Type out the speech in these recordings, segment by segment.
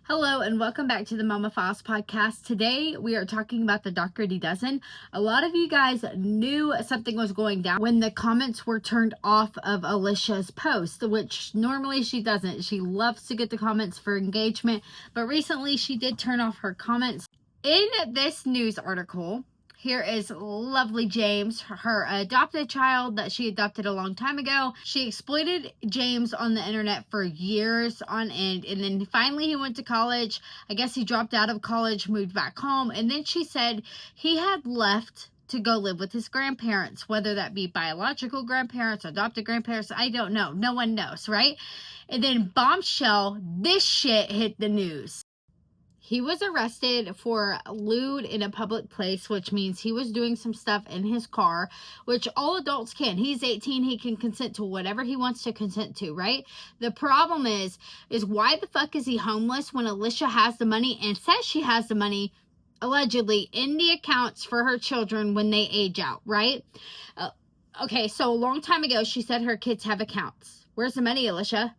Hello and welcome back to the Mama Files podcast. Today we are talking about the Doc Gritty Dozen. A lot of you guys knew something was going down when the comments were turned off of Alicia's post, which normally she doesn't. She loves to get the comments for engagement, but recently she did turn off her comments. In this news article, here is lovely James, her adopted child that she adopted a long time ago. She exploited James on the internet for years on end, and then finally he went to college. I guess he dropped out of college, moved back home, and then she said he had left to go live with his grandparents, whether that be biological grandparents, adopted grandparents, I don't know. No one knows, right? And then bombshell, this shit hit the news. He was arrested for lewd in a public place, which means he was doing some stuff in his car, which all adults can. He's 18. He can consent to whatever he wants to consent to, right? The problem is why the fuck is he homeless when Alicia has the money and says she has the money, allegedly, in the accounts for her children when they age out, right? Okay, so a long time ago, she said her kids have accounts. Where's the money, Alicia?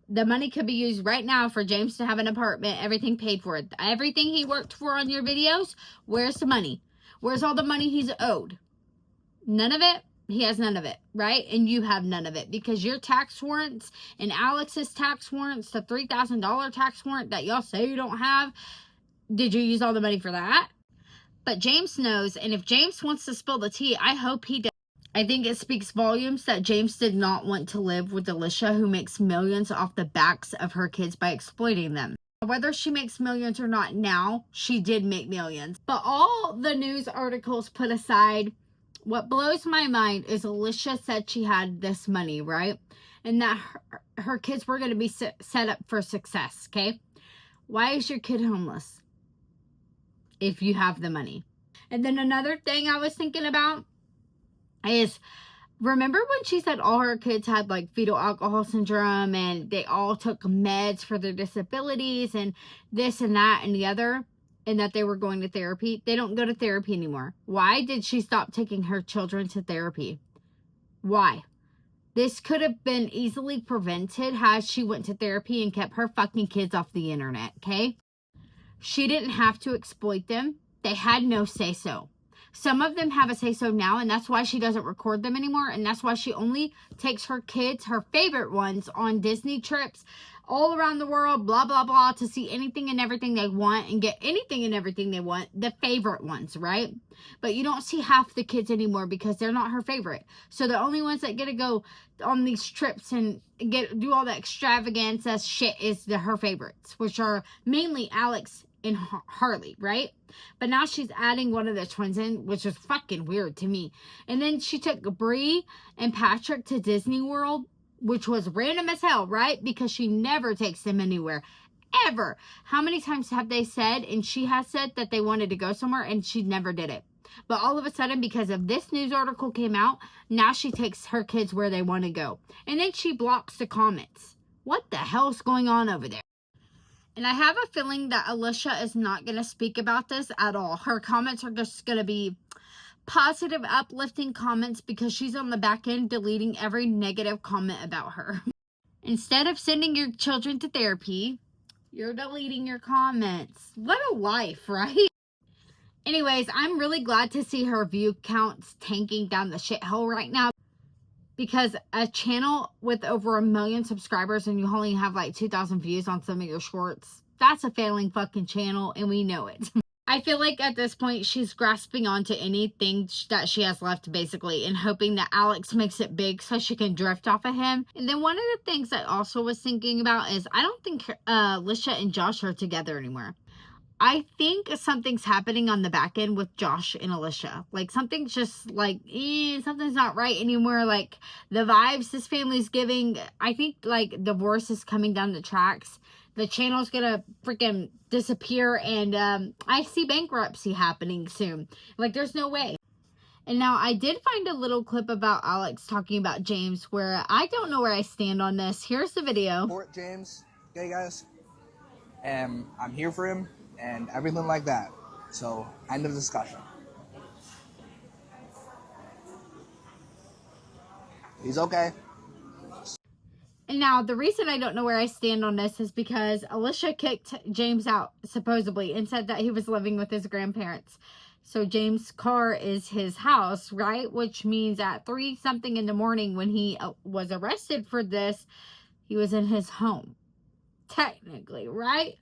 The money could be used right now for James to have an apartment, everything paid for. Everything he worked for on your videos, where's the money? Where's all the money he's owed? None of it? He has none of it, right? And you have none of it because your tax warrants and Alex's tax warrants, the $3,000 tax warrant that y'all say you don't have, did you use all the money for that? But James knows, and if James wants to spill the tea, I hope he does. I think it speaks volumes that James did not want to live with Alicia, who makes millions off the backs of her kids by exploiting them. Whether she makes millions or not now, she did make millions. But all the news articles put aside, what blows my mind is Alicia said she had this money, right? And that her kids were going to be set up for success, okay? Why is your kid homeless if you have the money? And then another thing I was thinking about is, remember when she said all her kids had like fetal alcohol syndrome and they all took meds for their disabilities and this and that and the other, and that they were going to therapy? They don't go to therapy anymore. Why did she stop taking her children to therapy? Why? This could have been easily prevented had she went to therapy and kept her fucking kids off the internet, okay? She didn't have to exploit them. They had no say-so. Some of them have a say-so now, and that's why she doesn't record them anymore, and that's why she only takes her kids, her favorite ones, on Disney trips all around the world, blah, blah, blah, to see anything and everything they want and get anything and everything they want, the favorite ones, right? But you don't see half the kids anymore because they're not her favorite. So the only ones that get to go on these trips and do all the extravaganza shit is her favorites, which are mainly Alex and Harley, right? But now she's adding one of the twins in, which is fucking weird to me. And then she took Bree and Patrick to Disney World, which was random as hell, right? Because she never takes them anywhere, ever. How many times have they said, and she has said, that they wanted to go somewhere and she never did it? But all of a sudden, because of this news article came out, now she takes her kids where they want to go. And then she blocks the comments. What the hell's going on over there? And I have a feeling that Alicia is not going to speak about this at all. Her comments are just going to be positive, uplifting comments because she's on the back end deleting every negative comment about her. Instead of sending your children to therapy, you're deleting your comments. What a life, right? Anyways, I'm really glad to see her view counts tanking down the shithole right now. Because a channel with over 1 million subscribers and you only have like 2,000 views on some of your shorts, that's a failing fucking channel, and we know it. I feel like at this point she's grasping onto anything that she has left, basically, and hoping that Alex makes it big so she can drift off of him. And then one of the things I also was thinking about is I don't think Alicia and Josh are together anymore. I think something's happening on the back end with Josh and Alicia. Like, something's just like, something's not right anymore. Like, the vibes this family's giving, I think, like, divorce is coming down the tracks. The channel's gonna freaking disappear, and I see bankruptcy happening soon. Like, there's no way. And now, I did find a little clip about Alex talking about James where I don't know where I stand on this. Here's the video. Support James, okay, guys? And I'm here for him and everything like that. So, end of discussion. He's okay. Now, the reason I don't know where I stand on this is because Alicia kicked James out, supposedly, and said that he was living with his grandparents. So James' car is his house, right? Which means at 3-something in the morning when he was arrested for this, he was in his home. Technically, right?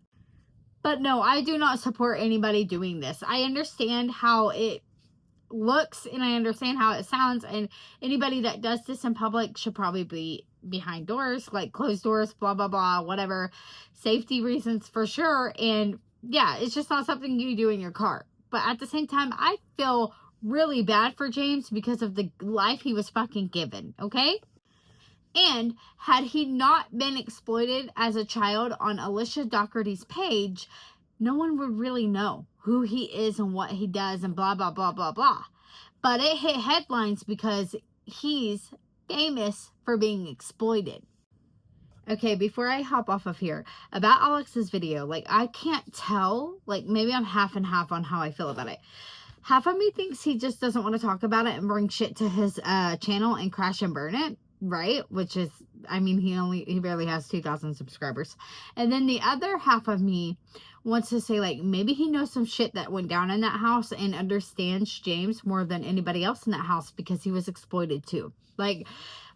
But no, I do not support anybody doing this. I understand how it looks and I understand how it sounds, and anybody that does this in public should probably be behind doors, like closed doors, blah blah blah, whatever, safety reasons for sure. And yeah, it's just not something you do in your car. But at the same time, I feel really bad for James because of the life he was fucking given, okay? And had he not been exploited as a child on Alicia Doherty's page, no one would really know who he is and what he does and blah, blah, blah, blah, blah. But it hit headlines because he's famous for being exploited. Okay, before I hop off of here, about Alex's video, like, I can't tell, like, maybe I'm half and half on how I feel about it. Half of me thinks he just doesn't want to talk about it and bring shit to his channel and crash and burn it, right? Which is, I mean, he barely has 2,000 subscribers. And then the other half of me wants to say, like, maybe he knows some shit that went down in that house and understands James more than anybody else in that house because he was exploited too. Like,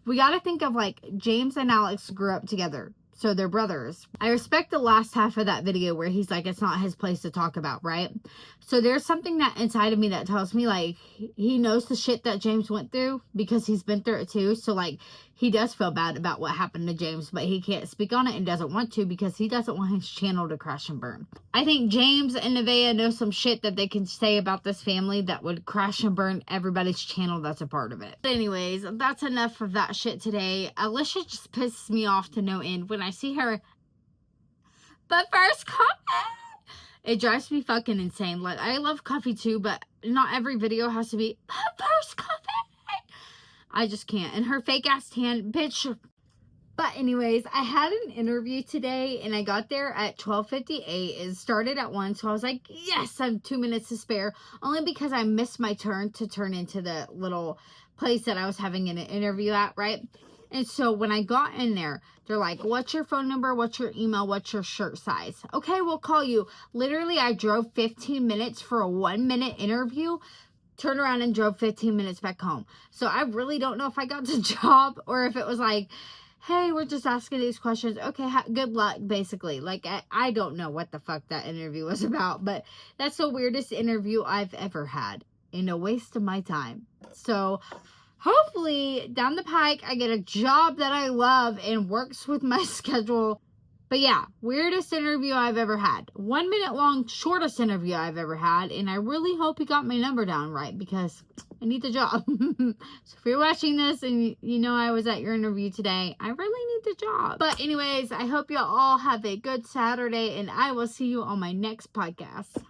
we got to think of, like, James and Alex grew up together, so they're brothers. I respect the last half of that video where he's like, it's not his place to talk about, right? So there's something that inside of me that tells me, like, he knows the shit that James went through because he's been through it too. So, like, he does feel bad about what happened to James, but he can't speak on it and doesn't want to because he doesn't want his channel to crash and burn. I think James and Nevaeh know some shit that they can say about this family that would crash and burn everybody's channel that's a part of it. But anyways, that's enough of that shit today. Alicia just pisses me off to no end when I see her. But first comment! It drives me fucking insane. Like, I love coffee too, but not every video has to be, but first coffee! I just can't. And her fake ass tan, bitch. But anyways, I had an interview today and I got there at 12:58. It started at 1, so I was like, yes, I have 2 minutes to spare. Only because I missed my turn to turn into the little place that I was having an interview at, right? And so when I got in there, they're like, what's your phone number? What's your email? What's your shirt size? Okay, we'll call you. Literally, I drove 15 minutes for a 1-minute interview, turned around and drove 15 minutes back home. So I really don't know if I got the job or if it was like, hey, we're just asking these questions. Okay, good luck, basically. Like, I don't know what the fuck that interview was about, but that's the weirdest interview I've ever had and a waste of my time. So hopefully down the pike, I get a job that I love and works with my schedule. But yeah, weirdest interview I've ever had. 1 minute long, shortest interview I've ever had. And I really hope he got my number down right because I need the job. So if you're watching this and you know I was at your interview today, I really need the job. But anyways, I hope you all have a good Saturday and I will see you on my next podcast.